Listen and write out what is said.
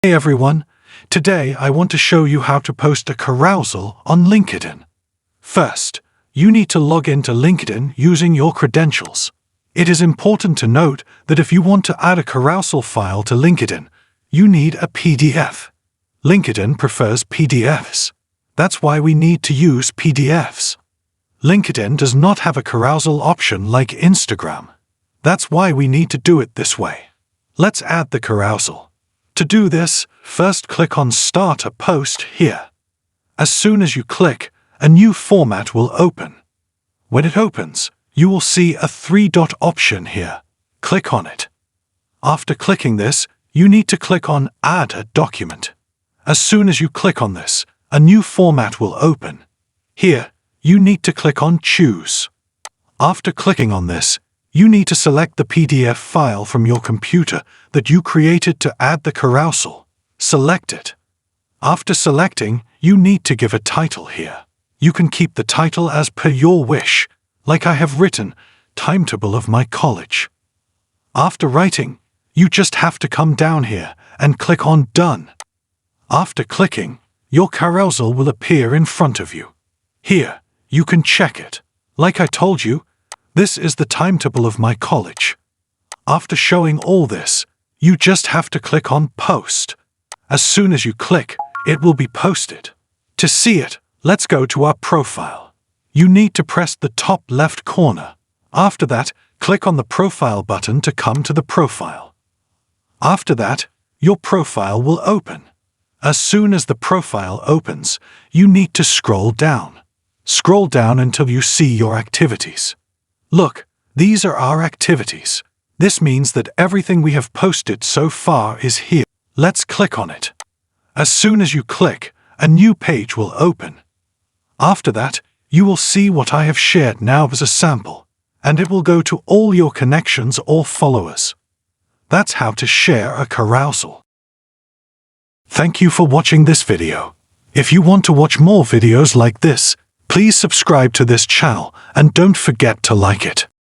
Hey everyone, today I want to show you how to post a carousel on LinkedIn. First, you need to log into LinkedIn using your credentials. It is important to note that if you want to add a carousel file to LinkedIn, you need a PDF. LinkedIn prefers PDFs. That's why we need to use PDFs. LinkedIn does not have a carousel option like Instagram. That's why we need to do it this way. Let's add the carousel. To do this, first click on Start a Post here. As soon as you click, a new format will open. When it opens, you will see a three-dot option here. Click on it. After clicking this, you need to click on Add a Document. As soon as you click on this, a new format will open. Here, you need to click on Choose. After clicking on this, you need to select the PDF file from your computer that you created to add the carousel. Select it. After selecting, you need to give a title here. You can keep the title as per your wish, like I have written, Timetable of my college. After writing, you just have to come down here and click on Done. After clicking, your carousel will appear in front of you. Here, you can check it. Like I told you, this is the timetable of my college. After showing all this, you just have to click on Post. As soon as you click, it will be posted. To see it, let's go to our profile. You need to press the top left corner. After that, click on the profile button to come to the profile. After that, your profile will open. As soon as the profile opens, you need to scroll down. Scroll down until you see your activities. Look, these are our activities. This means that everything we have posted so far is here. Let's click on it. As soon as you click, a new page will open. After that, you will see what I have shared now as a sample, and it will go to all your connections or followers. That's how to share a carousel. Thank you for watching this video. If you want to watch more videos like this, please subscribe to this channel and don't forget to like it.